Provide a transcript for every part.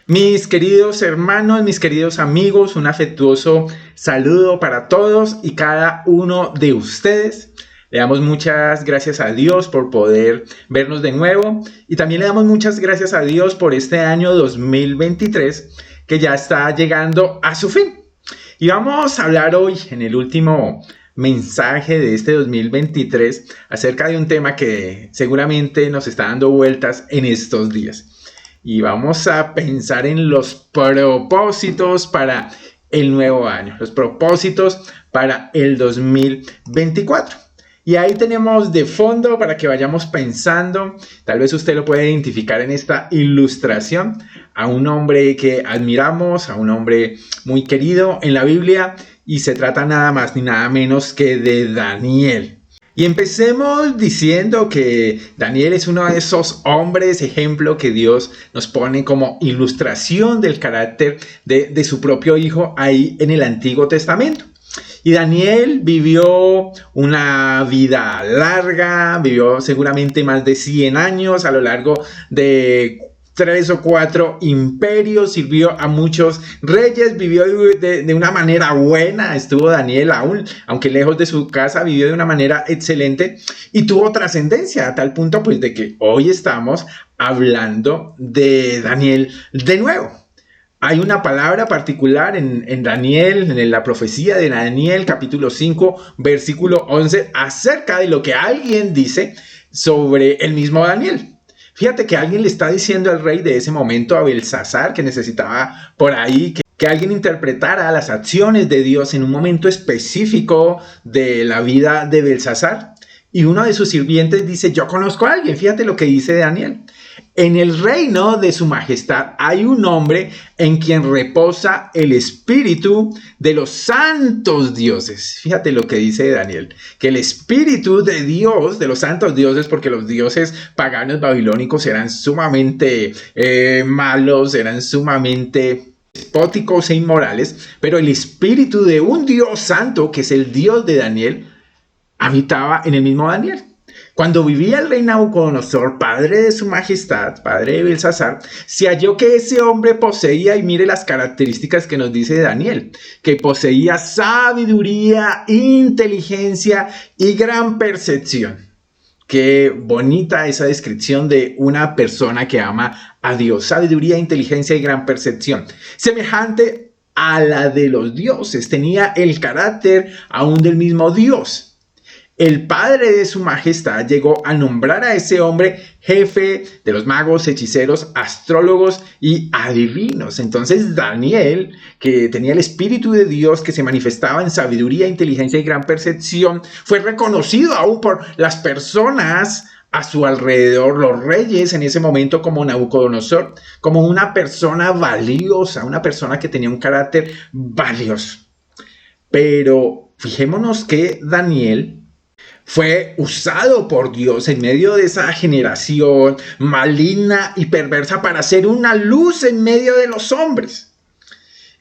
Mis queridos hermanos, mis queridos amigos, un afectuoso saludo para todos y cada uno de ustedes. Le damos muchas gracias a Dios por poder vernos de nuevo y también le damos muchas gracias a Dios por este año 2023 que ya está llegando a su fin. Y vamos a hablar hoy en el último mensaje de este 2023 acerca de un tema que seguramente nos está dando vueltas en estos días. Y vamos a pensar en los propósitos para el nuevo año, los propósitos para el 2024. Y ahí tenemos de fondo para que vayamos pensando, tal vez usted lo puede identificar en esta ilustración, a un hombre que admiramos, a un hombre muy querido en la Biblia, y se trata nada más ni nada menos que de Daniel. Y empecemos diciendo que Daniel es uno de esos hombres, ejemplo, que Dios nos pone como ilustración del carácter de su propio hijo ahí en el Antiguo Testamento. Y Daniel vivió una vida larga, vivió seguramente más de 100 años a lo largo de 3 o 4 imperios, sirvió a muchos reyes, vivió de una manera buena, estuvo Daniel aunque lejos de su casa, vivió de una manera excelente y tuvo trascendencia a tal punto pues de que hoy estamos hablando de Daniel de nuevo. Hay una palabra particular en Daniel, en la profecía de Daniel, capítulo 5, versículo 11, acerca de lo que alguien dice sobre el mismo Daniel. Fíjate que alguien le está diciendo al rey de ese momento, a Belsasar, que necesitaba por ahí que alguien interpretara las acciones de Dios en un momento específico de la vida de Belsasar. Y uno de sus sirvientes dice, yo conozco a alguien, fíjate lo que dice Daniel. En el reino de su majestad hay un hombre en quien reposa el espíritu de los santos dioses. Fíjate lo que dice Daniel, que el espíritu de Dios, de los santos dioses, porque los dioses paganos babilónicos eran sumamente malos, eran sumamente despóticos e inmorales, pero el espíritu de un Dios santo, que es el Dios de Daniel, habitaba en el mismo Daniel. Cuando vivía el rey Nabucodonosor, padre de su majestad, padre de Belsasar, se halló que ese hombre poseía, y mire las características que nos dice Daniel, que poseía sabiduría, inteligencia y gran percepción. Qué bonita esa descripción de una persona que ama a Dios. Sabiduría, inteligencia y gran percepción. Semejante a la de los dioses. Tenía el carácter aún del mismo Dios. El padre de su majestad llegó a nombrar a ese hombre jefe de los magos, hechiceros, astrólogos y adivinos. Entonces Daniel, que tenía el espíritu de Dios, que se manifestaba en sabiduría, inteligencia y gran percepción, fue reconocido aún por las personas a su alrededor, los reyes en ese momento, como Nabucodonosor, como una persona valiosa, una persona que tenía un carácter valioso. Pero fijémonos que Daniel fue usado por Dios en medio de esa generación maligna y perversa para ser una luz en medio de los hombres.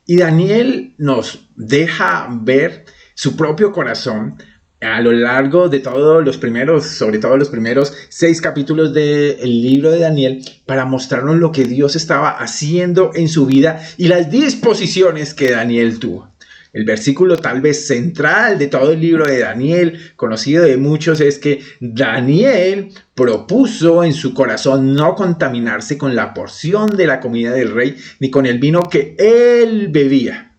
Y Daniel nos deja ver su propio corazón a lo largo de todos los primeros, sobre todo los primeros 6 capítulos del libro de Daniel, para mostrarnos lo que Dios estaba haciendo en su vida y las disposiciones que Daniel tuvo. El versículo tal vez central de todo el libro de Daniel, conocido de muchos, es que Daniel propuso en su corazón no contaminarse con la porción de la comida del rey, ni con el vino que él bebía.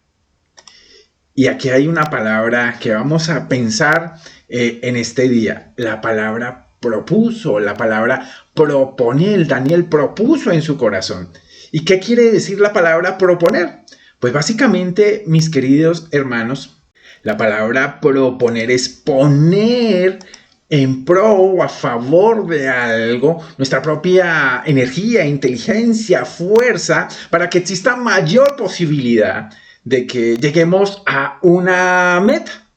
Y aquí hay una palabra que vamos a pensar en este día, la palabra propuso, la palabra proponer. Daniel propuso en su corazón. ¿Y qué quiere decir la palabra proponer? Pues básicamente, mis queridos hermanos, la palabra proponer es poner en pro o a favor de algo nuestra propia energía, inteligencia, fuerza, para que exista mayor posibilidad de que lleguemos a una meta.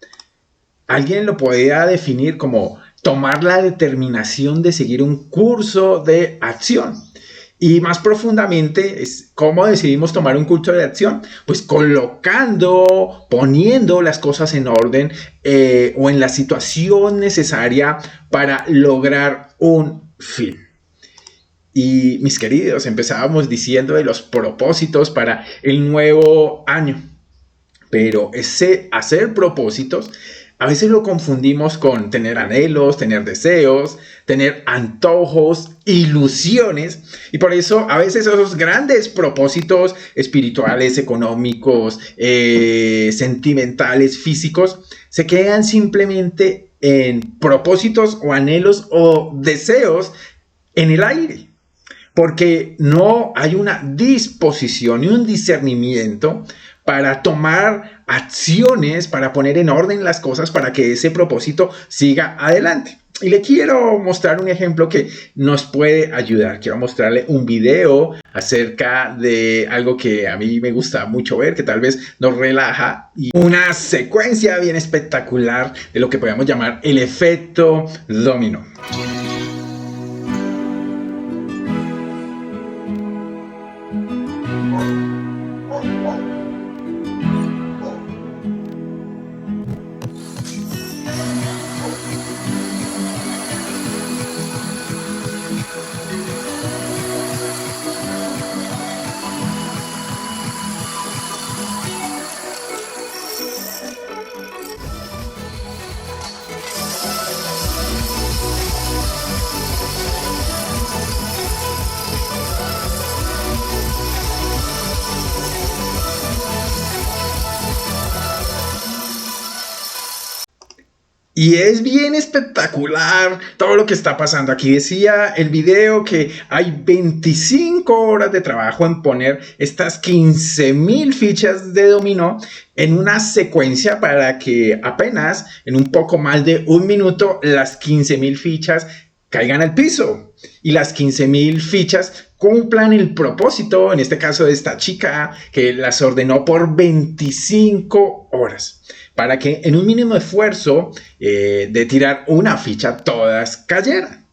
Alguien lo podría definir como tomar la determinación de seguir un curso de acción. Y más profundamente, ¿cómo decidimos tomar un curso de acción? Pues colocando, poniendo las cosas en orden o en la situación necesaria para lograr un fin. Y mis queridos, empezábamos diciendo de los propósitos para el nuevo año. Pero ese hacer propósitos a veces lo confundimos con tener anhelos, tener deseos, tener antojos, ilusiones. Y por eso a veces esos grandes propósitos espirituales, económicos, sentimentales, físicos, se quedan simplemente en propósitos o anhelos o deseos en el aire. Porque no hay una disposición y un discernimiento para tomar acciones, para poner en orden las cosas, para que ese propósito siga adelante. Y le quiero mostrar un ejemplo que nos puede ayudar. Quiero mostrarle un video acerca de algo que a mí me gusta mucho ver, que tal vez nos relaja, y una secuencia bien espectacular de lo que podemos llamar el efecto dominó. Y es bien espectacular todo lo que está pasando. Aquí decía el video que hay 25 horas de trabajo en poner estas 15,000 fichas de dominó en una secuencia para que apenas en un poco más de un minuto las 15,000 fichas caigan al piso y las 15,000 fichas cumplan el propósito, en este caso de esta chica, que las ordenó por 25 horas, para que en un mínimo esfuerzo de tirar una ficha todas cayeran.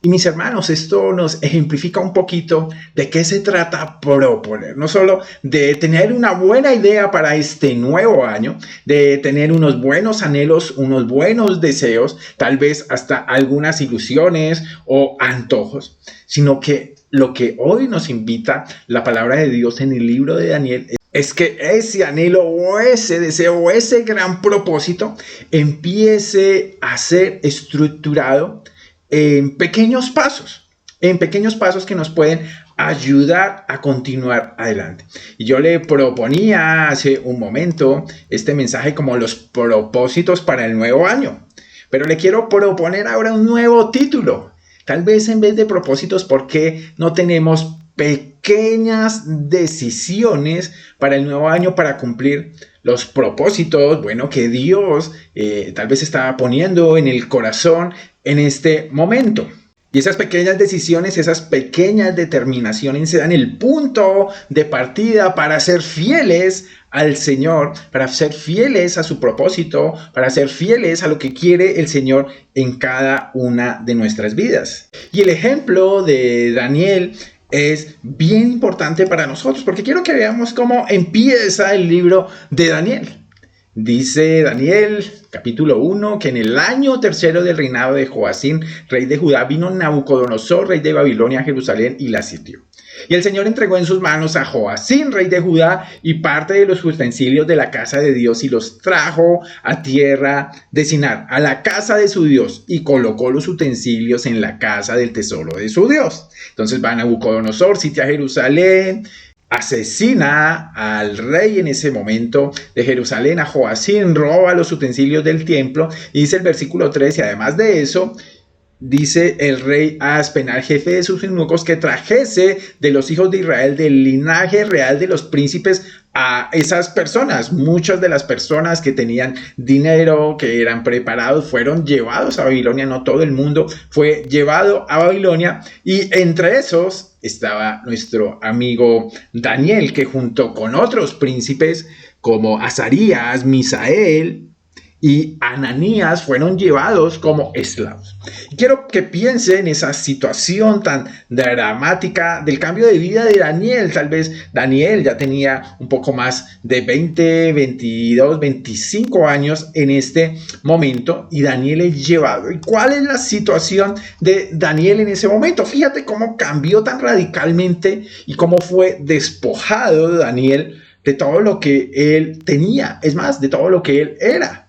Y mis hermanos, esto nos ejemplifica un poquito de qué se trata proponer. No solo de tener una buena idea para este nuevo año, de tener unos buenos anhelos, unos buenos deseos, tal vez hasta algunas ilusiones o antojos, sino que lo que hoy nos invita la palabra de Dios en el libro de Daniel es que ese anhelo o ese deseo o ese gran propósito empiece a ser estructurado en pequeños pasos que nos pueden ayudar a continuar adelante. Y yo le proponía hace un momento este mensaje como los propósitos para el nuevo año, pero le quiero proponer ahora un nuevo título. Tal vez en vez de propósitos, ¿por qué no tenemos pequeñas decisiones para el nuevo año para cumplir los propósitos, bueno, que Dios tal vez está poniendo en el corazón en este momento? Y esas pequeñas decisiones, esas pequeñas determinaciones se dan el punto de partida para ser fieles al Señor, para ser fieles a su propósito, para ser fieles a lo que quiere el Señor en cada una de nuestras vidas. Y el ejemplo de Daniel es bien importante para nosotros, porque quiero que veamos cómo empieza el libro de Daniel. Dice Daniel, capítulo 1, que en el año tercero del reinado de Joacín, rey de Judá, vino Nabucodonosor, rey de Babilonia, a Jerusalén y la sitió. Y el Señor entregó en sus manos a Joacín, rey de Judá, y parte de los utensilios de la casa de Dios, y los trajo a tierra de Sinar, a la casa de su Dios, y colocó los utensilios en la casa del tesoro de su Dios. Entonces va Nabucodonosor, sitia Jerusalén, asesina al rey en ese momento de Jerusalén, a Joacín, roba los utensilios del templo, y dice el versículo 3, y además de eso, dice el rey a Aspenaz, jefe de sus eunucos, que trajese de los hijos de Israel, del linaje real de los príncipes, a esas personas. Muchas de las personas que tenían dinero, que eran preparados, fueron llevados a Babilonia. No todo el mundo fue llevado a Babilonia, y entre esos estaba nuestro amigo Daniel, que junto con otros príncipes como Azarías, Misael y Ananías fueron llevados como esclavos. Quiero que piense en esa situación tan dramática del cambio de vida de Daniel. Tal vez Daniel ya tenía un poco más de 20, 22, 25 años en este momento y Daniel es llevado. ¿Y cuál es la situación de Daniel en ese momento? Fíjate cómo cambió tan radicalmente y cómo fue despojado Daniel de todo lo que él tenía, es más, de todo lo que él era.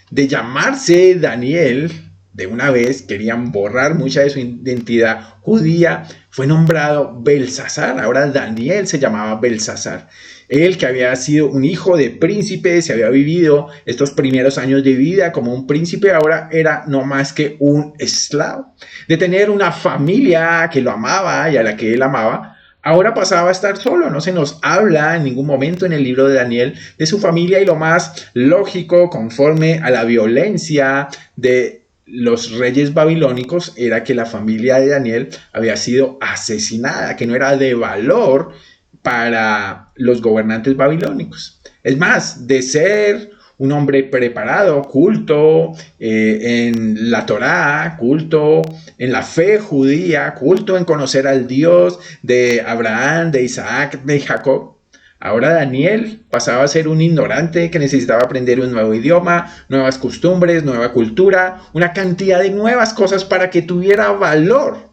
De llamarse Daniel, de una vez querían borrar mucha de su identidad judía, fue nombrado Belsasar. Ahora Daniel se llamaba Belsasar. Él, que había sido un hijo de príncipe, se había vivido estos primeros años de vida como un príncipe, ahora era no más que un esclavo. De tener una familia que lo amaba y a la que él amaba, ahora pasaba a estar solo. No se nos habla en ningún momento en el libro de Daniel de su familia, y lo más lógico, conforme a la violencia de los reyes babilónicos, era que la familia de Daniel había sido asesinada, que no era de valor para los gobernantes babilónicos. Es más, de ser un hombre preparado, culto en la Torá, culto en la fe judía, culto en conocer al Dios de Abraham, de Isaac, de Jacob, ahora Daniel pasaba a ser un ignorante que necesitaba aprender un nuevo idioma, nuevas costumbres, nueva cultura, una cantidad de nuevas cosas para que tuviera valor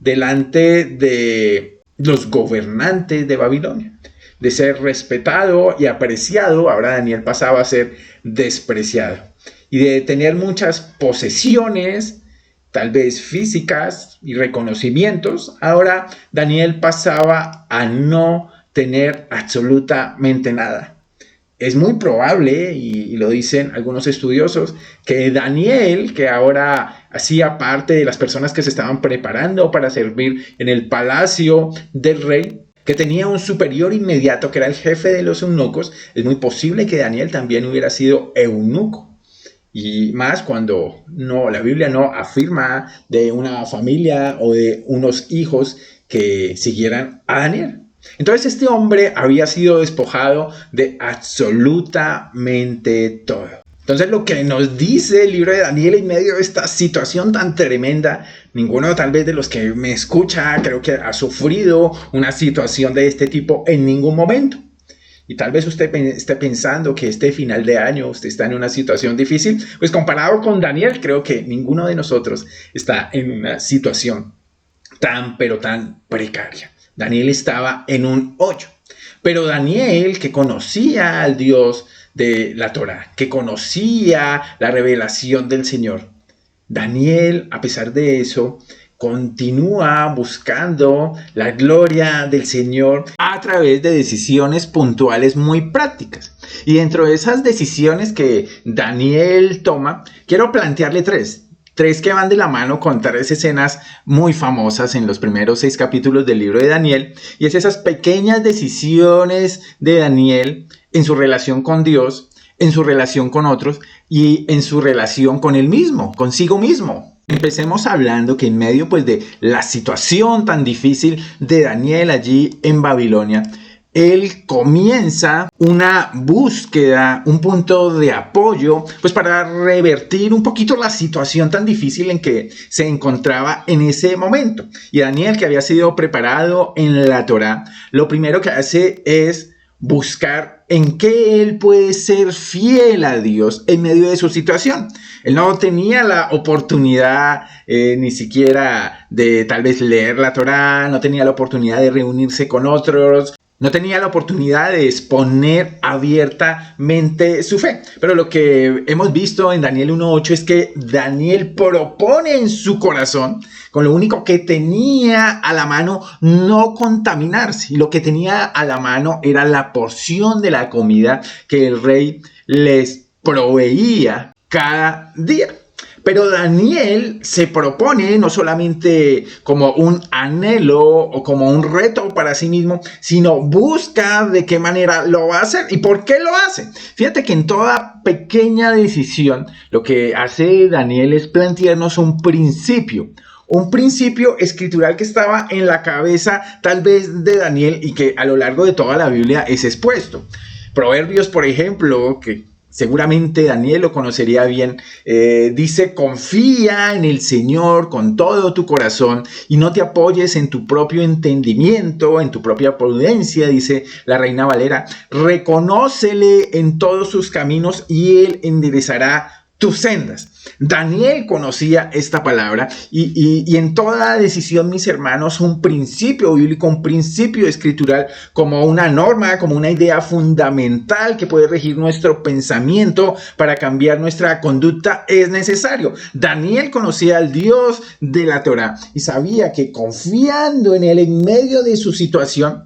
delante de los gobernantes de Babilonia. De ser respetado y apreciado, ahora Daniel pasaba a ser despreciado. Y de tener muchas posesiones, tal vez físicas y reconocimientos, ahora Daniel pasaba a no tener absolutamente nada. Es muy probable, y lo dicen algunos estudiosos, que Daniel, que ahora hacía parte de las personas que se estaban preparando para servir en el palacio del rey, que tenía un superior inmediato que era el jefe de los eunucos, es muy posible que Daniel también hubiera sido eunuco. Y más cuando la Biblia no afirma de una familia o de unos hijos que siguieran a Daniel. Entonces este hombre había sido despojado de absolutamente todo. Entonces lo que nos dice el libro de Daniel en medio de esta situación tan tremenda, ninguno tal vez de los que me escucha creo que ha sufrido una situación de este tipo en ningún momento. Y tal vez usted esté pensando que este final de año usted está en una situación difícil, pues comparado con Daniel creo que ninguno de nosotros está en una situación tan pero tan precaria. Daniel estaba en un hoyo, pero Daniel, que conocía al Dios de la Torá, que conocía la revelación del Señor, Daniel, a pesar de eso, continúa buscando la gloria del Señor a través de decisiones puntuales muy prácticas. Y dentro de esas decisiones que Daniel toma, quiero plantearle tres que van de la mano con tres escenas muy famosas en los primeros 6 capítulos del libro de Daniel, y es esas pequeñas decisiones de Daniel en su relación con Dios, en su relación con otros y en su relación con él mismo, consigo mismo. Empecemos hablando que en medio de la situación tan difícil de Daniel allí en Babilonia, él comienza una búsqueda, un punto de apoyo, para revertir un poquito la situación tan difícil en que se encontraba en ese momento. Y Daniel, que había sido preparado en la Torá, lo primero que hace es buscar en qué él puede ser fiel a Dios en medio de su situación. Él no tenía la oportunidad ni siquiera de tal vez leer la Torá, no tenía la oportunidad de reunirse con otros, no tenía la oportunidad de exponer abiertamente su fe. Pero lo que hemos visto en Daniel 1:8 es que Daniel propone en su corazón, con lo único que tenía a la mano, no contaminarse. Y lo que tenía a la mano era la porción de la comida que el rey les proveía cada día. Pero Daniel se propone no solamente como un anhelo o como un reto para sí mismo, sino busca de qué manera lo va a hacer y por qué lo hace. Fíjate que en toda pequeña decisión lo que hace Daniel es plantearnos un principio escritural que estaba en la cabeza tal vez de Daniel y que a lo largo de toda la Biblia es expuesto. Proverbios, por ejemplo, que Seguramente Daniel lo conocería bien. Dice, confía en el Señor con todo tu corazón y no te apoyes en tu propio entendimiento, en tu propia prudencia, dice la Reina Valera. Reconócele en todos sus caminos y Él enderezará tus sendas. Daniel conocía esta palabra y en toda decisión, mis hermanos, un principio bíblico, un principio escritural, como una norma, como una idea fundamental que puede regir nuestro pensamiento para cambiar nuestra conducta, es necesario. Daniel conocía al Dios de la Torá y sabía que confiando en Él en medio de su situación,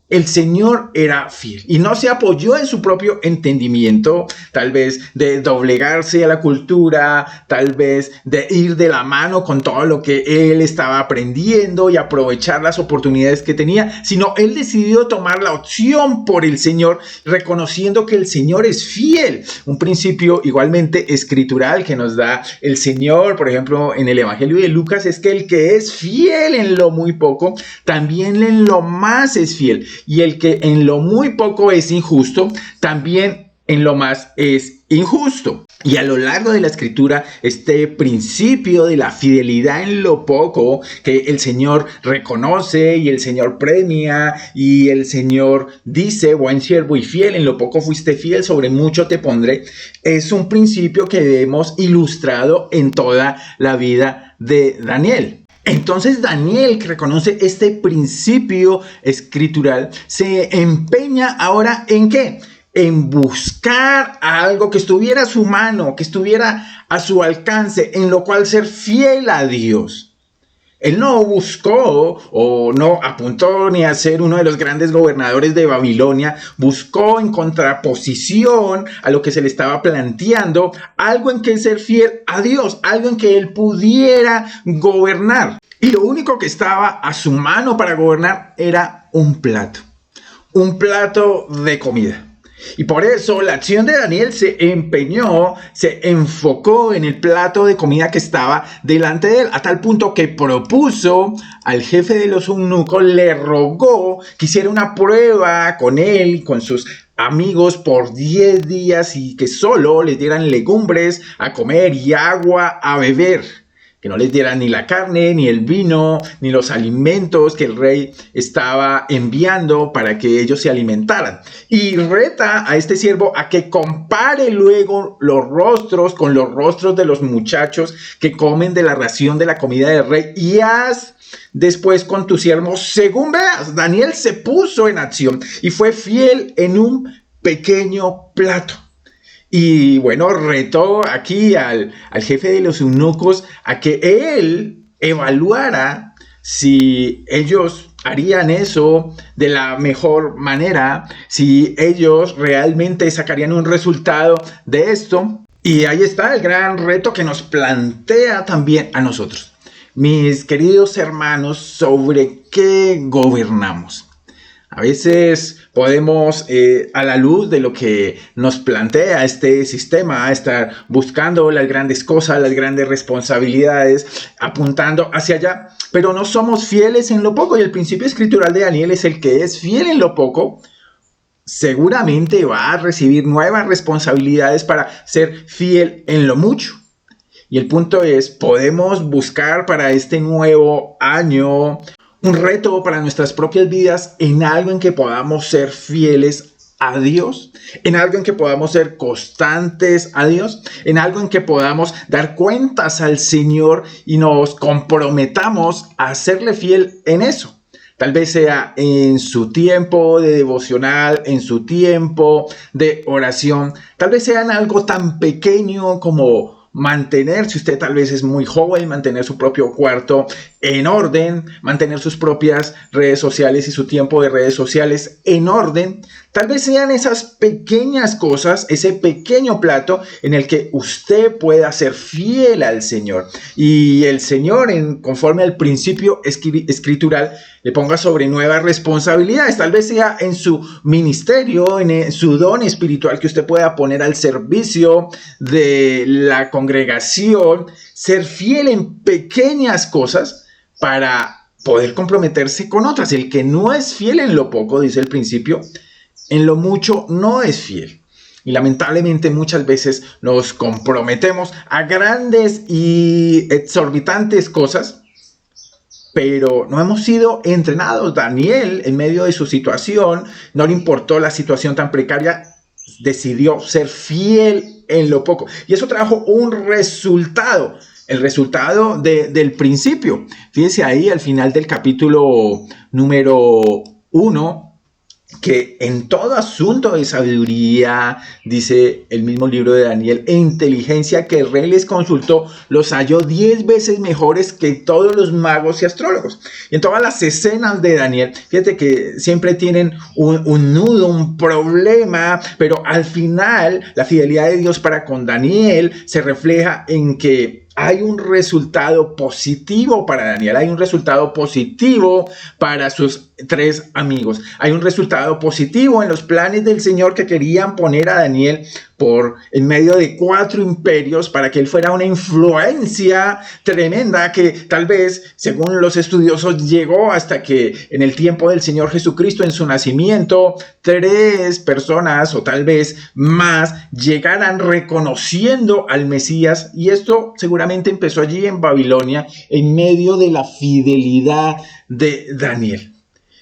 el Señor era fiel y no se apoyó en su propio entendimiento, tal vez de doblegarse a la cultura, tal vez de ir de la mano con todo lo que él estaba aprendiendo y aprovechar las oportunidades que tenía, sino él decidió tomar la opción por el Señor, reconociendo que el Señor es fiel. Un principio igualmente escritural que nos da el Señor, por ejemplo, en el Evangelio de Lucas, es que el que es fiel en lo muy poco, también en lo más es fiel. Y el que en lo muy poco es injusto, también en lo más es injusto. Y a lo largo de la escritura, este principio de la fidelidad en lo poco, que el Señor reconoce y el Señor premia y el Señor dice, buen siervo y fiel, en lo poco fuiste fiel, sobre mucho te pondré, es un principio que vemos ilustrado en toda la vida de Daniel. Entonces Daniel, que reconoce este principio escritural, se empeña ahora ¿en qué? En buscar algo que estuviera a su mano, que estuviera a su alcance, en lo cual ser fiel a Dios. Él no buscó o no apuntó ni a ser uno de los grandes gobernadores de Babilonia. Buscó en contraposición a lo que se le estaba planteando, algo en que ser fiel a Dios, algo en que él pudiera gobernar. Y lo único que estaba a su mano para gobernar era un plato de comida. Y por eso la acción de Daniel se empeñó, se enfocó en el plato de comida que estaba delante de él, a tal punto que propuso al jefe de los eunucos, le rogó que hiciera una prueba con él y con sus amigos por 10 días y que solo les dieran legumbres a comer y agua a beber. Que no les dieran ni la carne, ni el vino, ni los alimentos que el rey estaba enviando para que ellos se alimentaran. Y reta a este siervo a que compare luego los rostros con los rostros de los muchachos que comen de la ración de la comida del rey y haz después con tu siervo según veas. Daniel se puso en acción y fue fiel en un pequeño plato. Y bueno, retó aquí al jefe de los eunucos a que él evaluara si ellos harían eso de la mejor manera, si ellos realmente sacarían un resultado de esto. Y ahí está el gran reto que nos plantea también a nosotros, mis queridos hermanos, sobre qué gobernamos. A veces podemos, a la luz de lo que nos plantea este sistema, estar buscando las grandes cosas, las grandes responsabilidades, apuntando hacia allá, pero no somos fieles en lo poco. Y el principio escritural de Daniel es el que es fiel en lo poco, seguramente va a recibir nuevas responsabilidades para ser fiel en lo mucho. Y el punto es, podemos buscar para este nuevo año un reto para nuestras propias vidas en algo en que podamos ser fieles a Dios, en algo en que podamos ser constantes a Dios, en algo en que podamos dar cuentas al Señor y nos comprometamos a serle fiel en eso. Tal vez sea en su tiempo de devocional, en su tiempo de oración, tal vez sea en algo tan pequeño como mantener, si usted tal vez es muy joven, mantener su propio cuarto en orden, mantener sus propias redes sociales y su tiempo de redes sociales en orden. Tal vez sean esas pequeñas cosas, ese pequeño plato en el que usted pueda ser fiel al Señor. Y el Señor, conforme al principio escritural, le ponga sobre nuevas responsabilidades. Tal vez sea en su ministerio, en su don espiritual que usted pueda poner al servicio de la congregación, ser fiel en pequeñas cosas para poder comprometerse con otras. El que no es fiel en lo poco, dice el principio, en lo mucho no es fiel. Y lamentablemente muchas veces nos comprometemos a grandes y exorbitantes cosas, pero no hemos sido entrenados. Daniel, en medio de su situación, no le importó la situación tan precaria, decidió ser fiel en lo poco. Y eso trajo un resultado, el resultado del principio. Fíjense ahí al final del capítulo número 1, que en todo asunto de sabiduría, dice el mismo libro de Daniel, e inteligencia que el rey les consultó, los halló 10 veces mejores que todos los magos y astrólogos. Y en todas las escenas de Daniel, fíjate que siempre tienen un nudo, un problema, pero al final la fidelidad de Dios para con Daniel se refleja en que hay un resultado positivo para Daniel, hay un resultado positivo para sus 3 amigos, hay un resultado positivo en los planes del Señor que querían poner a Daniel por en medio de 4 imperios para que él fuera una influencia tremenda que tal vez, según los estudiosos, llegó hasta que en el tiempo del Señor Jesucristo, en su nacimiento, 3 personas o tal vez más llegaran reconociendo al Mesías, y esto seguramente empezó allí en Babilonia en medio de la fidelidad de Daniel.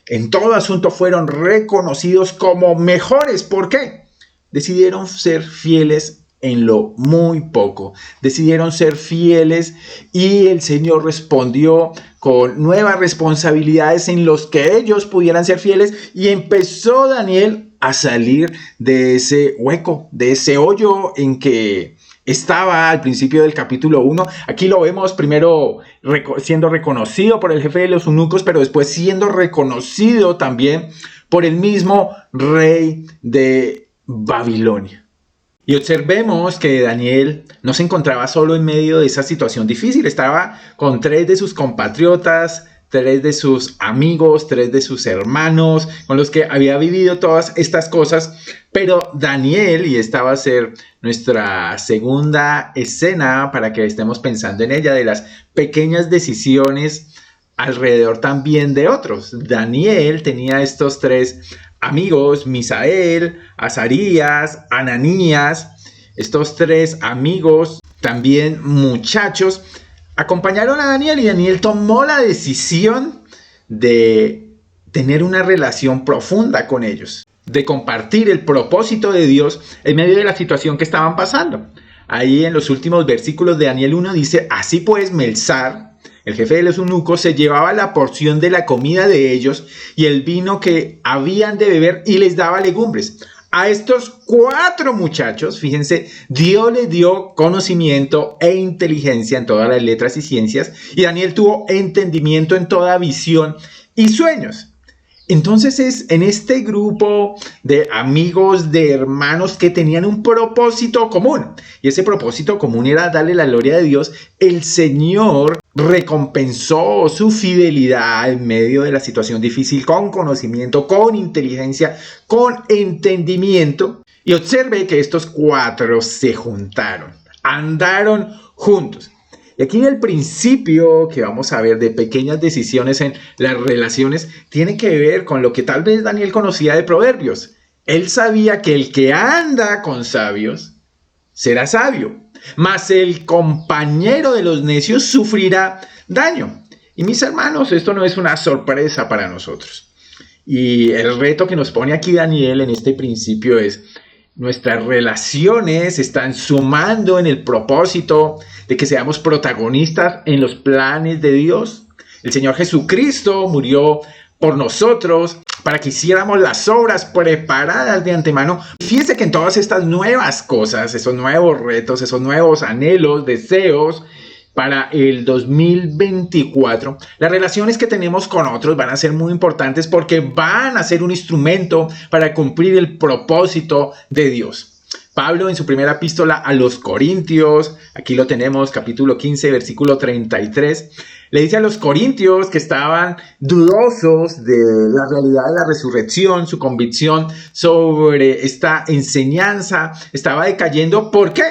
En todo asunto fueron reconocidos como mejores. ¿Por qué? Decidieron ser fieles en lo muy poco. Decidieron ser fieles y el Señor respondió con nuevas responsabilidades en los que ellos pudieran ser fieles, y empezó Daniel a salir de ese hueco, de ese hoyo en que estaba al principio del capítulo 1. Aquí lo vemos primero siendo reconocido por el jefe de los eunucos, pero después siendo reconocido también por el mismo rey de Babilonia. Y observemos que Daniel no se encontraba solo en medio de esa situación difícil, estaba con 3 de sus compatriotas, 3 de sus amigos, 3 de sus hermanos, con los que había vivido todas estas cosas. Pero Daniel, y esta va a ser nuestra segunda escena para que estemos pensando en ella, de las pequeñas decisiones alrededor también de otros. Daniel tenía estos 3 amigos, Misael, Azarías, Ananías. Estos 3 amigos, también muchachos, acompañaron a Daniel, y Daniel tomó la decisión de tener una relación profunda con ellos, de compartir el propósito de Dios en medio de la situación que estaban pasando. Ahí en los últimos versículos de Daniel 1 dice: así pues, Melzar, el jefe de los eunucos, se llevaba la porción de la comida de ellos y el vino que habían de beber, y les daba legumbres. A estos 4 muchachos, fíjense, Dios les dio conocimiento e inteligencia en todas las letras y ciencias, y Daniel tuvo entendimiento en toda visión y sueños. Entonces es en este grupo de amigos, de hermanos que tenían un propósito común, y ese propósito común era darle la gloria de Dios. El Señor recompensó su fidelidad en medio de la situación difícil con conocimiento, con inteligencia, con entendimiento. Y observe que estos 4 se juntaron, andaron juntos. Y aquí el principio que vamos a ver de pequeñas decisiones en las relaciones tiene que ver con lo que tal vez Daniel conocía de Proverbios. Él sabía que el que anda con sabios será sabio, mas el compañero de los necios sufrirá daño. Y mis hermanos, esto no es una sorpresa para nosotros. Y el reto que nos pone aquí Daniel en este principio es: nuestras relaciones están sumando en el propósito de que seamos protagonistas en los planes de Dios. El Señor Jesucristo murió por nosotros para que hiciéramos las obras preparadas de antemano. Fíjense que en todas estas nuevas cosas, esos nuevos retos, esos nuevos anhelos, deseos para el 2024, las relaciones que tenemos con otros van a ser muy importantes, porque van a ser un instrumento para cumplir el propósito de Dios. Pablo, en su primera epístola a los Corintios, aquí lo tenemos, capítulo 15, versículo 33, le dice a los corintios que estaban dudosos de la realidad de la resurrección, su convicción sobre esta enseñanza estaba decayendo. ¿Por qué?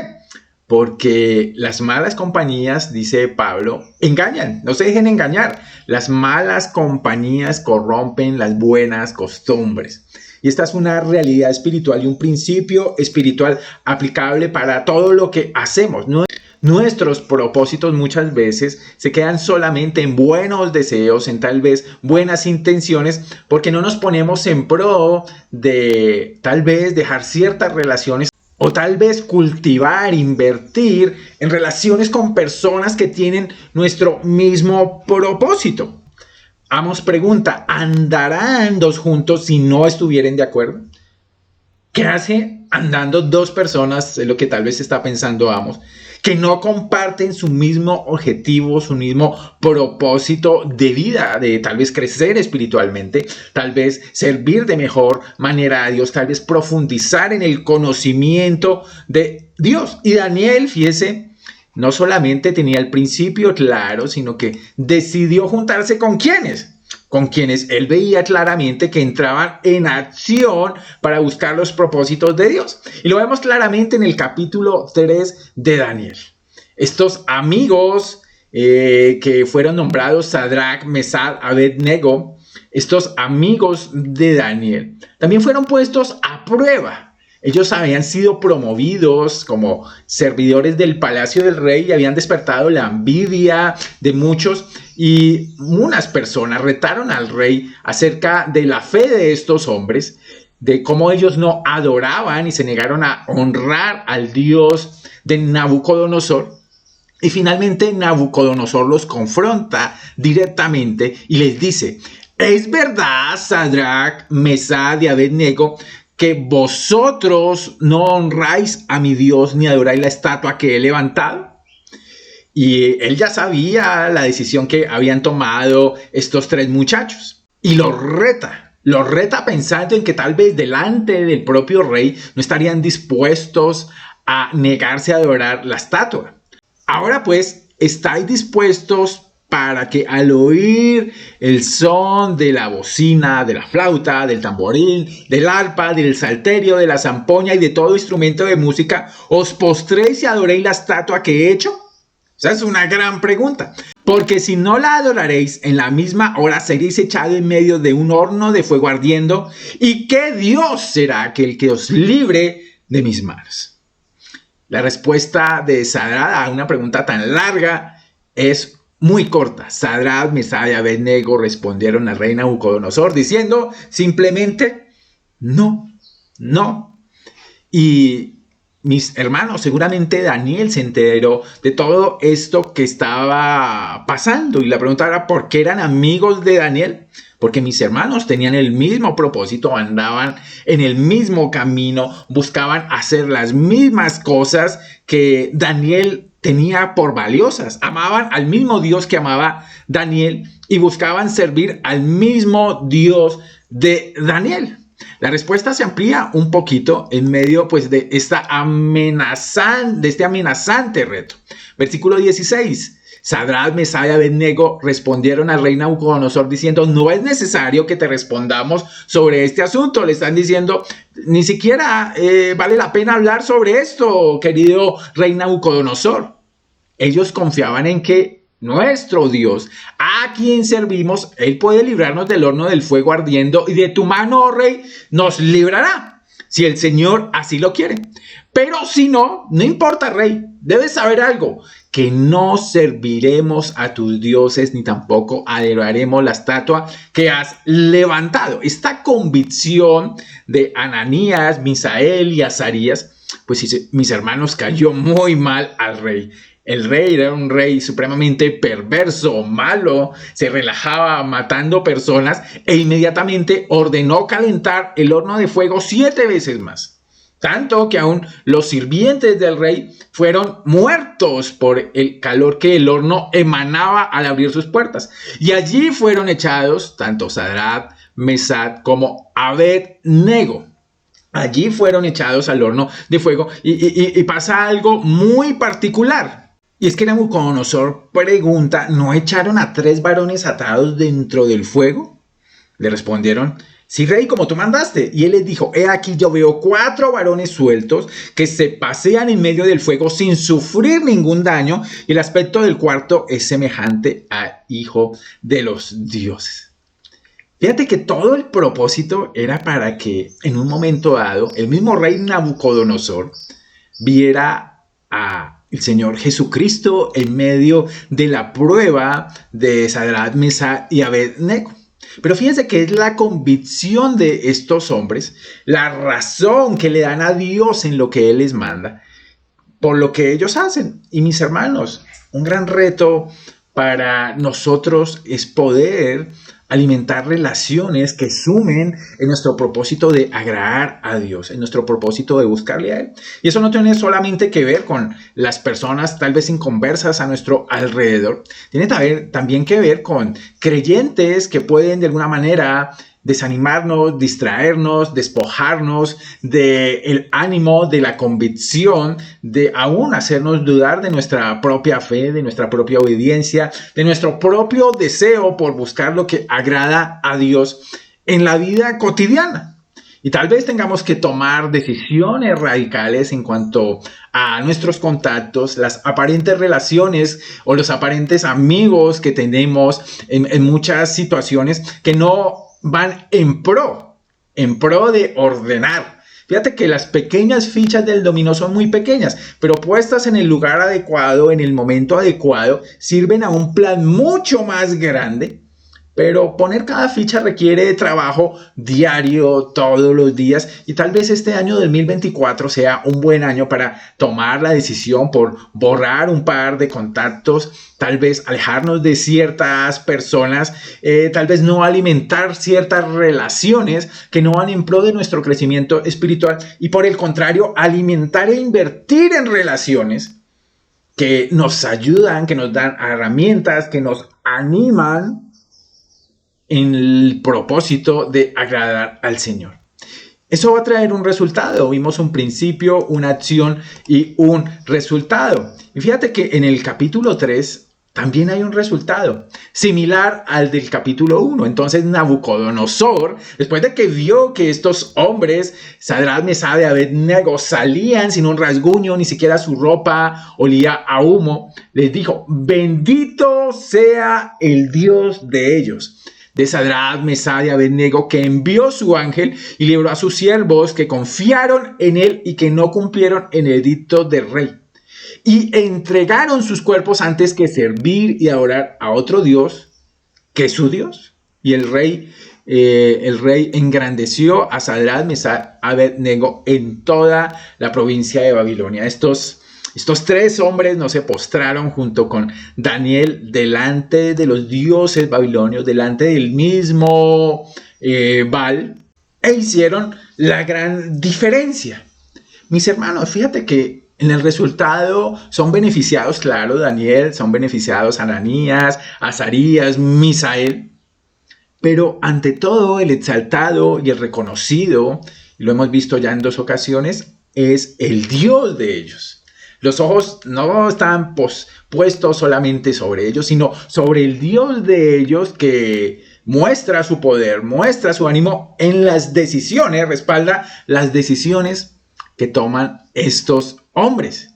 Porque las malas compañías, dice Pablo, engañan. No se dejen engañar. Las malas compañías corrompen las buenas costumbres. Y esta es una realidad espiritual y un principio espiritual aplicable para todo lo que hacemos. Nuestros propósitos muchas veces se quedan solamente en buenos deseos, en tal vez buenas intenciones, porque no nos ponemos en pro de tal vez dejar ciertas relaciones o tal vez cultivar, invertir en relaciones con personas que tienen nuestro mismo propósito. Amos pregunta, ¿andarán dos juntos si no estuvieren de acuerdo? ¿Qué hace andando dos personas? Es lo que tal vez está pensando Amos, que no comparten su mismo objetivo, su mismo propósito de vida, de tal vez crecer espiritualmente, tal vez servir de mejor manera a Dios, tal vez profundizar en el conocimiento de Dios. Y Daniel, fíjese, no solamente tenía el principio claro, sino que decidió juntarse con quienes él veía claramente que entraban en acción para buscar los propósitos de Dios. Y lo vemos claramente en el capítulo 3 de Daniel. Estos amigos que fueron nombrados Sadrach, Mesach, Abed-Nego, estos amigos de Daniel, también fueron puestos a prueba. Ellos habían sido promovidos como servidores del palacio del rey y habían despertado la envidia de muchos, y unas personas retaron al rey acerca de la fe de estos hombres, de cómo ellos no adoraban y se negaron a honrar al Dios de Nabucodonosor. Y finalmente Nabucodonosor los confronta directamente y les dice: ¿es verdad, Sadrach, Mesach y Abed-Nego, que vosotros no honráis a mi Dios ni adoráis la estatua que he levantado? Y él ya sabía la decisión que habían tomado estos tres muchachos y los reta pensando en que tal vez delante del propio rey no estarían dispuestos a negarse a adorar la estatua. Ahora pues, ¿estáis dispuestos para que al oír el son de la bocina, de la flauta, del tamboril, del arpa, del salterio, de la zampoña y de todo instrumento de música, os postréis y adoréis la estatua que he hecho? Esa es una gran pregunta. Porque si no la adoraréis, en la misma hora seréis echado en medio de un horno de fuego ardiendo. ¿Y qué Dios será aquel que os libre de mis manos? La respuesta de Sadrach a una pregunta tan larga es muy corta. Sadrach, Mesach y Abed-Nego respondieron al rey Nabucodonosor diciendo simplemente no. Y mis hermanos, seguramente Daniel se enteró de todo esto que estaba pasando. Y la pregunta era, ¿por qué eran amigos de Daniel? Porque mis hermanos tenían el mismo propósito, andaban en el mismo camino, buscaban hacer las mismas cosas que Daniel tenía por valiosas. Amaban al mismo Dios que amaba Daniel y buscaban servir al mismo Dios de Daniel. La respuesta se amplía un poquito en medio de este amenazante reto. Versículo 16. Sadrach, Mesach y Abed-Nego respondieron al rey Nabucodonosor diciendo: no es necesario que te respondamos sobre este asunto. Le están diciendo: ni siquiera vale la pena hablar sobre esto, querido rey Nabucodonosor. Ellos confiaban en que nuestro Dios, a quien servimos, él puede librarnos del horno del fuego ardiendo, y de tu mano, oh rey, nos librará, si el Señor así lo quiere. Pero si no, no importa, rey, debes saber algo, que no serviremos a tus dioses, ni tampoco adoraremos la estatua que has levantado. Esta convicción de Ananías, Misael y Azarías, pues mis hermanos, cayó muy mal al rey. El rey era un rey supremamente perverso, malo, se relajaba matando personas e inmediatamente ordenó calentar el horno de fuego 7 veces más. Tanto que aún los sirvientes del rey fueron muertos por el calor que el horno emanaba al abrir sus puertas. Y allí fueron echados tanto Sadrach, Mesach como Abed-Nego. Allí fueron echados al horno de fuego y pasa algo muy particular. Y es que Nabucodonosor pregunta: ¿no echaron a 3 varones atados dentro del fuego? Le respondieron: sí, rey, como tú mandaste. Y él les dijo: he aquí, yo veo 4 varones sueltos que se pasean en medio del fuego sin sufrir ningún daño, y el aspecto del cuarto es semejante a hijo de los dioses. Fíjate que todo el propósito era para que en un momento dado el mismo rey Nabucodonosor viera a el Señor Jesucristo en medio de la prueba de Sadrach, Mesach y Abednego. Pero fíjense que es la convicción de estos hombres, la razón que le dan a Dios en lo que Él les manda, por lo que ellos hacen. Y mis hermanos, un gran reto para nosotros es poder alimentar relaciones que sumen en nuestro propósito de agradar a Dios, en nuestro propósito de buscarle a Él. Y eso no tiene solamente que ver con las personas tal vez inconversas a nuestro alrededor, tiene también que ver con creyentes que pueden de alguna manera desanimarnos, distraernos, despojarnos del ánimo, de la convicción, de aún hacernos dudar de nuestra propia fe, de nuestra propia obediencia, de nuestro propio deseo por buscar lo que agrada a Dios en la vida cotidiana. Y tal vez tengamos que tomar decisiones radicales en cuanto a nuestros contactos, las aparentes relaciones o los aparentes amigos que tenemos en muchas situaciones que no van en pro de ordenar. Fíjate que las pequeñas fichas del dominó son muy pequeñas, pero puestas en el lugar adecuado, en el momento adecuado, sirven a un plan mucho más grande. Pero poner cada ficha requiere trabajo diario, todos los días, y tal vez este año 2024 sea un buen año para tomar la decisión por borrar un par de contactos, tal vez alejarnos de ciertas personas, tal vez no alimentar ciertas relaciones que no van en pro de nuestro crecimiento espiritual, y por el contrario, alimentar e invertir en relaciones que nos ayudan, que nos dan herramientas, que nos animan en el propósito de agradar al Señor. Eso va a traer un resultado. Vimos un principio, una acción y un resultado. Y fíjate que en el capítulo 3 también hay un resultado similar al del capítulo 1. Entonces Nabucodonosor, después de que vio que estos hombres, Sadrach, Mesach y Abednego, salían sin un rasguño, ni siquiera su ropa olía a humo, les dijo: bendito sea el Dios de ellos, de Sadrach, Mesach y Abednego, que envió su ángel y libró a sus siervos que confiaron en él y que no cumplieron el edicto del rey. Y entregaron sus cuerpos antes que servir y adorar a otro Dios que su Dios. Y el rey engrandeció a Sadrach, Mesach y Abednego en toda la provincia de Babilonia. Estos tres hombres no se postraron junto con Daniel delante de los dioses babilonios, delante del mismo Baal, e hicieron la gran diferencia. Mis hermanos, fíjate que en el resultado son beneficiados, claro, Daniel, son beneficiados Ananías, Azarías, Misael, pero ante todo el exaltado y el reconocido, y lo hemos visto ya en 2 ocasiones, es el Dios de ellos. Los ojos no están puestos solamente sobre ellos, sino sobre el Dios de ellos, que muestra su poder, muestra su ánimo en las decisiones, respalda las decisiones que toman estos hombres.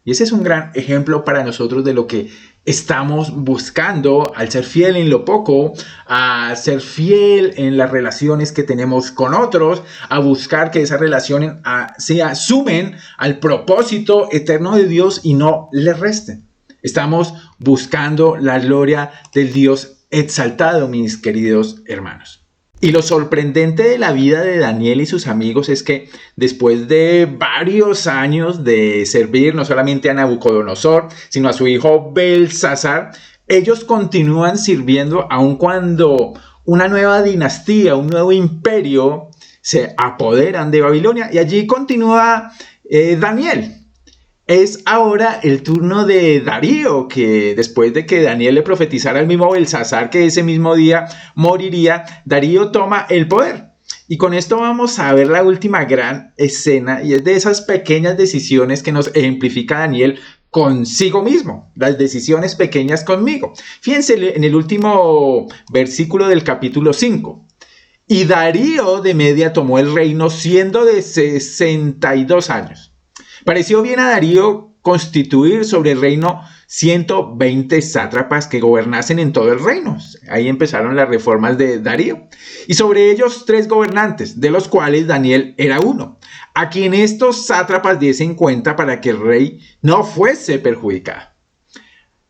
Y ese es un gran ejemplo para nosotros de lo que estamos buscando al ser fiel en lo poco, a ser fiel en las relaciones que tenemos con otros, a buscar que esas relaciones se sumen al propósito eterno de Dios y no le resten. Estamos buscando la gloria del Dios exaltado, mis queridos hermanos. Y lo sorprendente de la vida de Daniel y sus amigos es que después de varios años de servir no solamente a Nabucodonosor, sino a su hijo Belsasar, ellos continúan sirviendo aun cuando una nueva dinastía, un nuevo imperio se apoderan de Babilonia, y allí continúa Daniel. Es ahora el turno de Darío, que después de que Daniel le profetizara al mismo Belsasar que ese mismo día moriría, Darío toma el poder. Y con esto vamos a ver la última gran escena, y es de esas pequeñas decisiones que nos ejemplifica Daniel consigo mismo, las decisiones pequeñas conmigo. Fíjense en el último versículo del capítulo 5. Y Darío de Media tomó el reino siendo de 62 años. Pareció bien a Darío constituir sobre el reino 120 sátrapas que gobernasen en todo el reino. Ahí empezaron las reformas de Darío. Y sobre ellos 3 gobernantes, de los cuales Daniel era uno, a quien estos sátrapas diesen cuenta para que el rey no fuese perjudicado.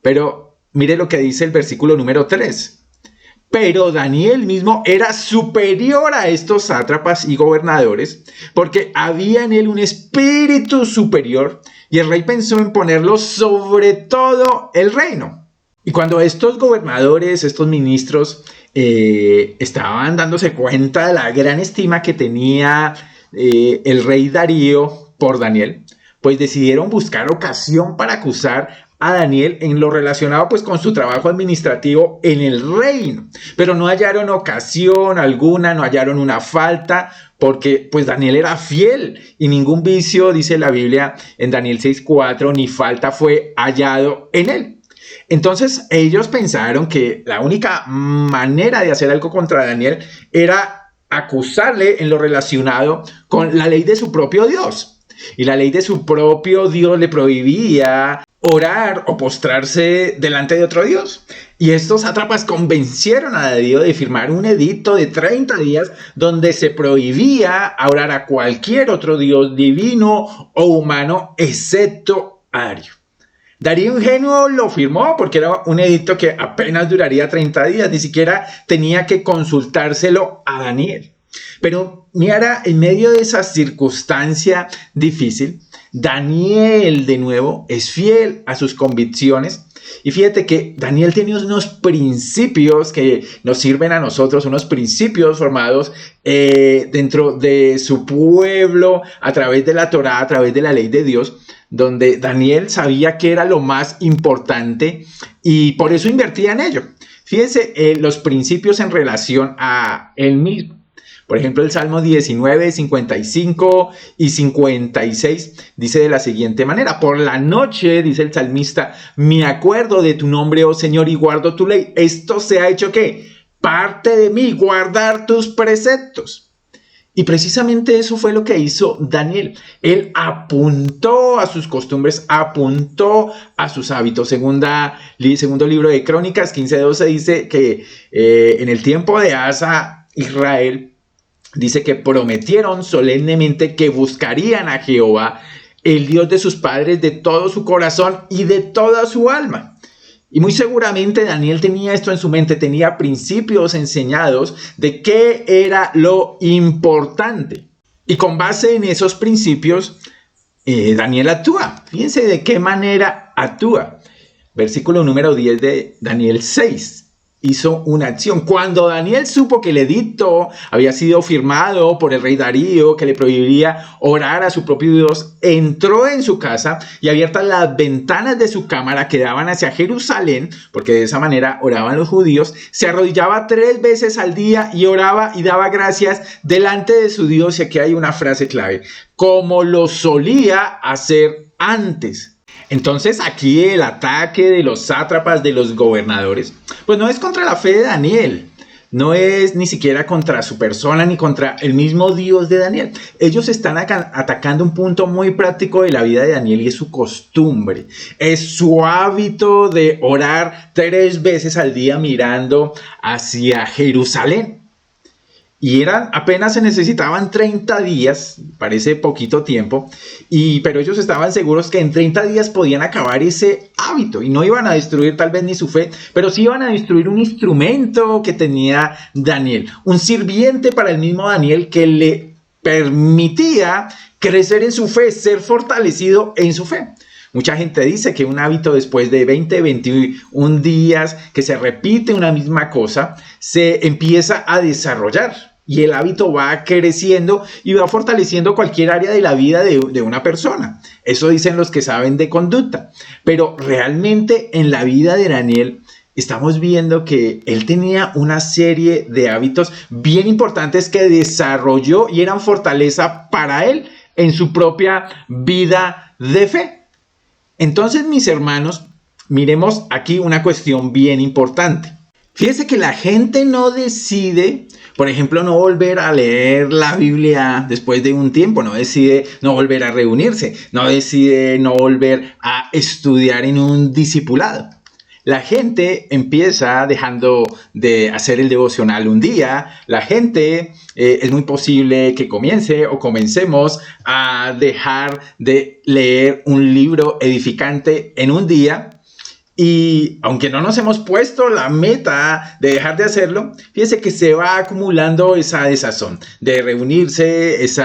Pero mire lo que dice el versículo número 3. Pero Daniel mismo era superior a estos sátrapas y gobernadores, porque había en él un espíritu superior, y el rey pensó en ponerlo sobre todo el reino. Y cuando estos gobernadores, estos ministros, estaban dándose cuenta de la gran estima que tenía el rey Darío por Daniel, pues decidieron buscar ocasión para acusar a Daniel en lo relacionado pues con su trabajo administrativo en el reino, pero no hallaron ocasión alguna, no hallaron una falta, porque pues Daniel era fiel y ningún vicio, dice la Biblia en Daniel 6:4, ni falta fue hallado en él. Entonces ellos pensaron que la única manera de hacer algo contra Daniel era acusarle en lo relacionado con la ley de su propio Dios. Y la ley de su propio Dios le prohibía orar o postrarse delante de otro Dios. Y estos sátrapas convencieron a Darío de firmar un edicto de 30 días donde se prohibía orar a cualquier otro Dios divino o humano excepto a Darío. Darío ingenuo lo firmó porque era un edicto que apenas duraría 30 días, ni siquiera tenía que consultárselo a Daniel. Pero mira, en medio de esa circunstancia difícil, Daniel de nuevo es fiel a sus convicciones. Y fíjate que Daniel tiene unos principios que nos sirven a nosotros, unos principios formados dentro de su pueblo, a través de la Torá, a través de la ley de Dios, donde Daniel sabía que era lo más importante y por eso invertía en ello. Fíjense los principios en relación a él mismo. Por ejemplo, el Salmo 19, 55 y 56 dice de la siguiente manera: por la noche, dice el salmista, me acuerdo de tu nombre, oh Señor, y guardo tu ley. Esto se ha hecho, ¿qué? Parte de mí, guardar tus preceptos. Y precisamente eso fue lo que hizo Daniel. Él apuntó a sus costumbres, apuntó a sus hábitos. Segundo libro de Crónicas 15:12 dice que en el tiempo de Asa, Israel, dice que prometieron solemnemente que buscarían a Jehová, el Dios de sus padres, de todo su corazón y de toda su alma. Y muy seguramente Daniel tenía esto en su mente, tenía principios enseñados de qué era lo importante. Y con base en esos principios, Daniel actúa. Fíjense de qué manera actúa. Versículo número 10 de Daniel 6. Hizo una acción. Cuando Daniel supo que el edicto había sido firmado por el rey Darío, que le prohibiría orar a su propio Dios, entró en su casa y abiertas las ventanas de su cámara que daban hacia Jerusalén, porque de esa manera oraban los judíos, se arrodillaba 3 veces al día y oraba y daba gracias delante de su Dios. Y aquí hay una frase clave: como lo solía hacer antes. Entonces aquí el ataque de los sátrapas, de los gobernadores, pues no es contra la fe de Daniel, no es ni siquiera contra su persona ni contra el mismo Dios de Daniel. Ellos están atacando un punto muy práctico de la vida de Daniel y es su costumbre, es su hábito de orar 3 veces al día mirando hacia Jerusalén. Y apenas se necesitaban 30 días, parece poquito tiempo, pero ellos estaban seguros que en 30 días podían acabar ese hábito y no iban a destruir tal vez ni su fe, pero sí iban a destruir un instrumento que tenía Daniel, un sirviente para el mismo Daniel que le permitía crecer en su fe, ser fortalecido en su fe. Mucha gente dice que un hábito después de 20, 21 días que se repite una misma cosa, se empieza a desarrollar y el hábito va creciendo y va fortaleciendo cualquier área de la vida de una persona. Eso dicen los que saben de conducta. Pero realmente en la vida de Daniel estamos viendo que él tenía una serie de hábitos bien importantes que desarrolló y eran fortaleza para él en su propia vida de fe. Entonces, mis hermanos, miremos aquí una cuestión bien importante. Fíjese que la gente no decide, por ejemplo, no volver a leer la Biblia después de un tiempo, no decide no volver a reunirse, no decide no volver a estudiar en un discipulado. La gente empieza dejando de hacer el devocional un día, la gente es muy posible que comencemos a dejar de leer un libro edificante en un día. Y aunque no nos hemos puesto la meta de dejar de hacerlo, fíjese que se va acumulando esa desazón de reunirse, se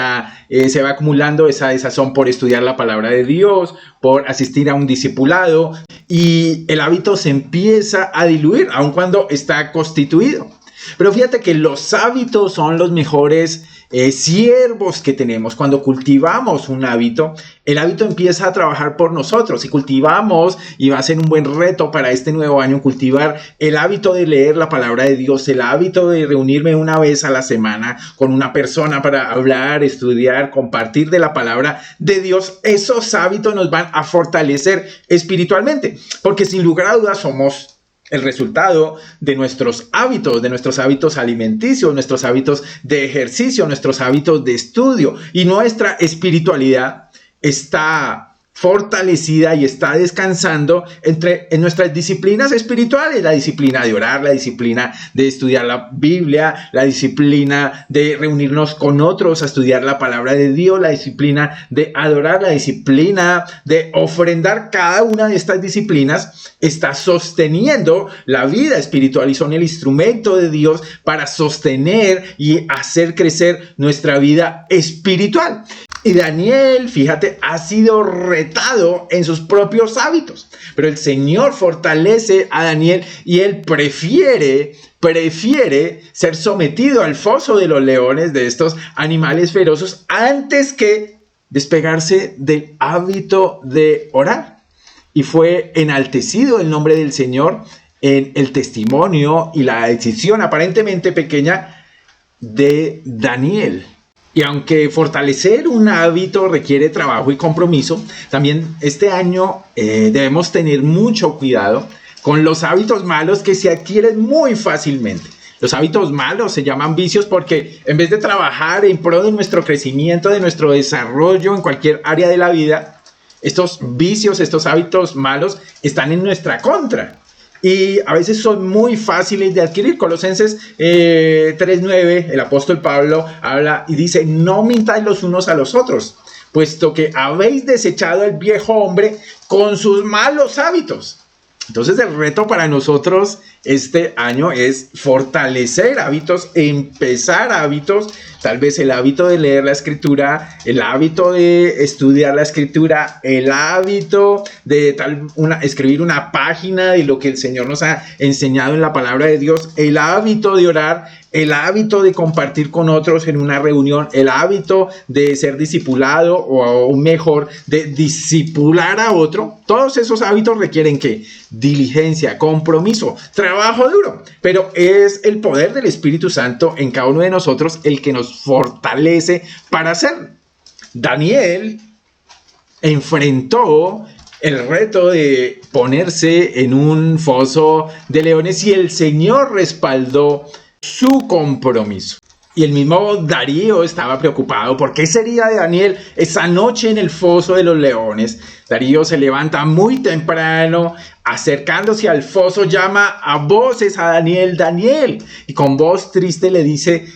va acumulando esa desazón por estudiar la palabra de Dios, por asistir a un discipulado, y el hábito se empieza a diluir, aun cuando está constituido. Pero fíjate que los hábitos son los mejores siervos que tenemos. Cuando cultivamos un hábito, el hábito empieza a trabajar por nosotros. Si cultivamos, y va a ser un buen reto para este nuevo año, cultivar el hábito de leer la palabra de Dios, el hábito de reunirme una vez a la semana con una persona para hablar, estudiar, compartir de la palabra de Dios. Esos hábitos nos van a fortalecer espiritualmente, porque sin lugar a dudas somos el resultado de nuestros hábitos alimenticios, nuestros hábitos de ejercicio, nuestros hábitos de estudio, y nuestra espiritualidad está fortalecida y está descansando en nuestras disciplinas espirituales, la disciplina de orar, la disciplina de estudiar la Biblia, la disciplina de reunirnos con otros a estudiar la palabra de Dios, la disciplina de adorar, la disciplina de ofrendar. Cada una de estas disciplinas está sosteniendo la vida espiritual y son el instrumento de Dios para sostener y hacer crecer nuestra vida espiritual. Y Daniel, fíjate, ha sido retado en sus propios hábitos, pero el Señor fortalece a Daniel y él prefiere ser sometido al foso de los leones, de estos animales feroces, antes que despegarse del hábito de orar. Y fue enaltecido el nombre del Señor en el testimonio y la decisión aparentemente pequeña de Daniel. Y aunque fortalecer un hábito requiere trabajo y compromiso, también este año debemos tener mucho cuidado con los hábitos malos que se adquieren muy fácilmente. Los hábitos malos se llaman vicios porque en vez de trabajar en pro de nuestro crecimiento, de nuestro desarrollo en cualquier área de la vida, estos vicios, estos hábitos malos están en nuestra contra. Y a veces son muy fáciles de adquirir. Colosenses 3:9, el apóstol Pablo habla y dice: no mintáis los unos a los otros, puesto que habéis desechado el viejo hombre con sus malos hábitos. Entonces el reto para nosotros este año es fortalecer hábitos, empezar hábitos, tal vez el hábito de leer la escritura, el hábito de estudiar la escritura, el hábito de escribir una página de lo que el Señor nos ha enseñado en la palabra de Dios, el hábito de orar, el hábito de compartir con otros en una reunión, el hábito de ser discipulado o aún mejor, de discipular a otro. Todos esos hábitos requieren ¿qué? Diligencia, compromiso, trabajo duro, pero es el poder del Espíritu Santo en cada uno de nosotros el que nos fortalece para hacerlo. Daniel enfrentó el reto de ponerse en un foso de leones y el Señor respaldó su compromiso. Y el mismo Darío estaba preocupado. ¿Por qué sería de Daniel esa noche en el foso de los leones? Darío se levanta muy temprano, acercándose al foso, llama a voces a Daniel, Daniel, y con voz triste le dice: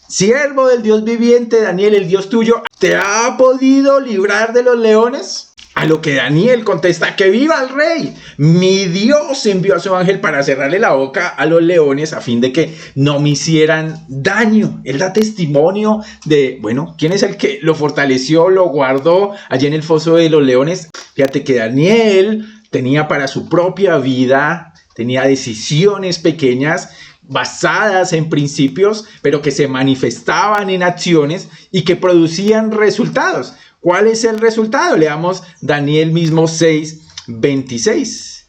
siervo del Dios viviente, Daniel, el Dios tuyo, ¿te ha podido librar de los leones? A lo que Daniel contesta: que viva el rey. Mi Dios envió a su ángel para cerrarle la boca a los leones a fin de que no me hicieran daño. Él da testimonio de, ¿quién es el que lo fortaleció, lo guardó allí en el foso de los leones? Fíjate que Daniel tenía para su propia vida, tenía decisiones pequeñas basadas en principios, pero que se manifestaban en acciones y que producían resultados. ¿Cuál es el resultado? Leamos Daniel mismo 6:26.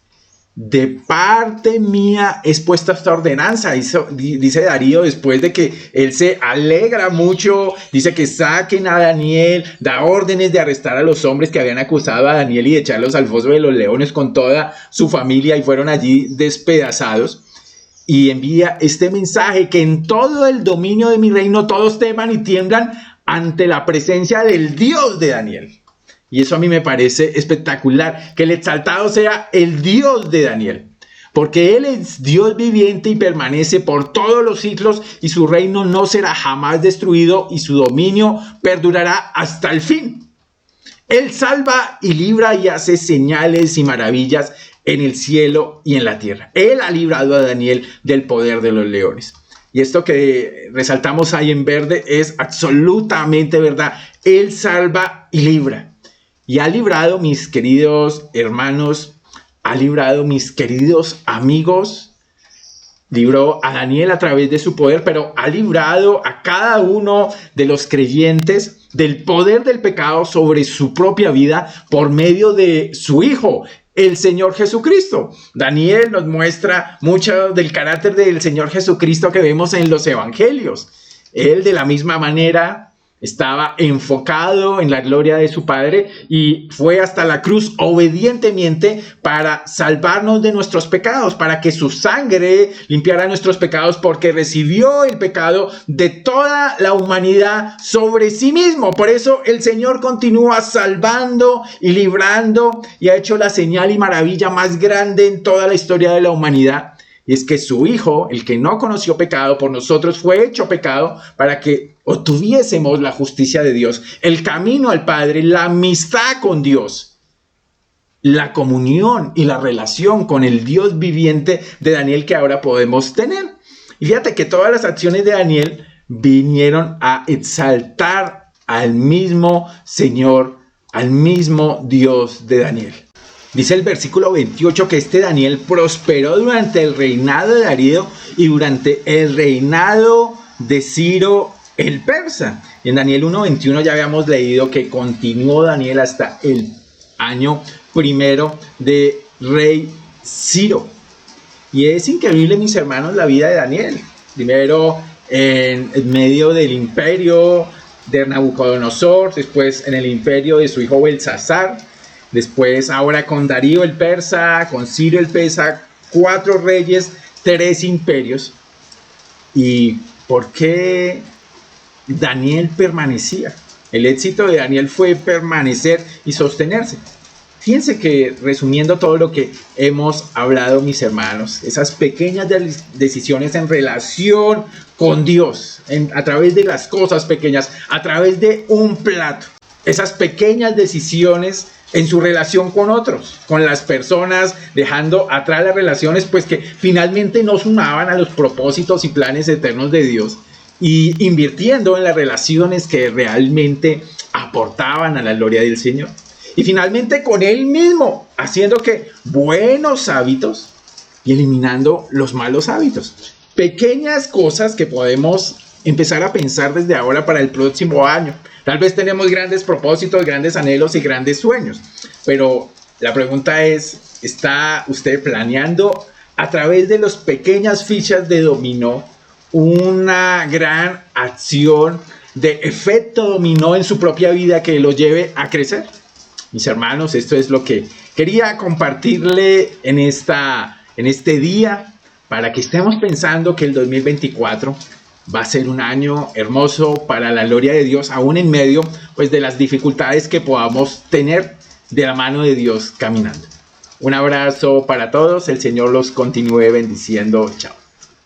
De parte mía es puesta esta ordenanza, dice Darío, después de que él se alegra mucho, dice que saquen a Daniel, da órdenes de arrestar a los hombres que habían acusado a Daniel y de echarlos al foso de los leones con toda su familia y fueron allí despedazados. y envía este mensaje: que en todo el dominio de mi reino todos teman y tiemblan ante la presencia del Dios de Daniel. Y eso a mí me parece espectacular, que el exaltado sea el Dios de Daniel, porque Él es Dios viviente y permanece por todos los siglos, y su reino no será jamás destruido y su dominio perdurará hasta el fin. Él salva y libra y hace señales y maravillas en el cielo y en la tierra. Él ha librado a Daniel del poder de los leones. Y esto que resaltamos ahí en verde es absolutamente verdad. Él salva y libra. Y ha librado, mis queridos hermanos, ha librado, mis queridos amigos. Libró a Daniel a través de su poder, pero ha librado a cada uno de los creyentes del poder del pecado sobre su propia vida por medio de su Hijo, el Señor Jesucristo. Daniel nos muestra mucho del carácter del Señor Jesucristo que vemos en los evangelios. Él, de la misma manera, estaba enfocado en la gloria de su Padre y fue hasta la cruz obedientemente para salvarnos de nuestros pecados, para que su sangre limpiara nuestros pecados, porque recibió el pecado de toda la humanidad sobre sí mismo. Por eso el Señor continúa salvando y librando, y ha hecho la señal y maravilla más grande en toda la historia de la humanidad. Y es que su Hijo, el que no conoció pecado, por nosotros fue hecho pecado para que obtuviésemos la justicia de Dios, el camino al Padre, la amistad con Dios, la comunión y la relación con el Dios viviente de Daniel que ahora podemos tener. Y fíjate que todas las acciones de Daniel vinieron a exaltar al mismo Señor, al mismo Dios de Daniel. Dice el versículo 28 que este Daniel prosperó durante el reinado de Darío y durante el reinado de Ciro el persa. En Daniel 1:21 ya habíamos leído que continuó Daniel hasta el año primero de rey Ciro. Y es increíble, mis hermanos, la vida de Daniel. Primero en medio del imperio de Nabucodonosor, después en el imperio de su hijo Belsasar, después ahora con Darío el persa, con Ciro el persa, 4 reyes, 3 imperios. ¿Y por qué Daniel permanecía? El éxito de Daniel fue permanecer y sostenerse. Fíjense que, resumiendo todo lo que hemos hablado, mis hermanos, esas pequeñas decisiones en relación con Dios, a través de las cosas pequeñas, a través de un plato, esas pequeñas decisiones en su relación con otros, con las personas, dejando atrás las relaciones pues que finalmente no sumaban a los propósitos y planes eternos de Dios, y invirtiendo en las relaciones que realmente aportaban a la gloria del Señor. Y finalmente con Él mismo, haciendo que buenos hábitos y eliminando los malos hábitos. Pequeñas cosas que podemos empezar a pensar desde ahora para el próximo año. Tal vez tenemos grandes propósitos, grandes anhelos y grandes sueños, pero la pregunta es, ¿está usted planeando a través de las pequeñas fichas de dominó una gran acción de efecto dominó en su propia vida que lo lleve a crecer? Mis hermanos, esto es lo que quería compartirle en este día, para que estemos pensando que el 2024 va a ser un año hermoso para la gloria de Dios, aún en medio pues, de las dificultades que podamos tener de la mano de Dios caminando. Un abrazo para todos, el Señor los continúe bendiciendo. Chao.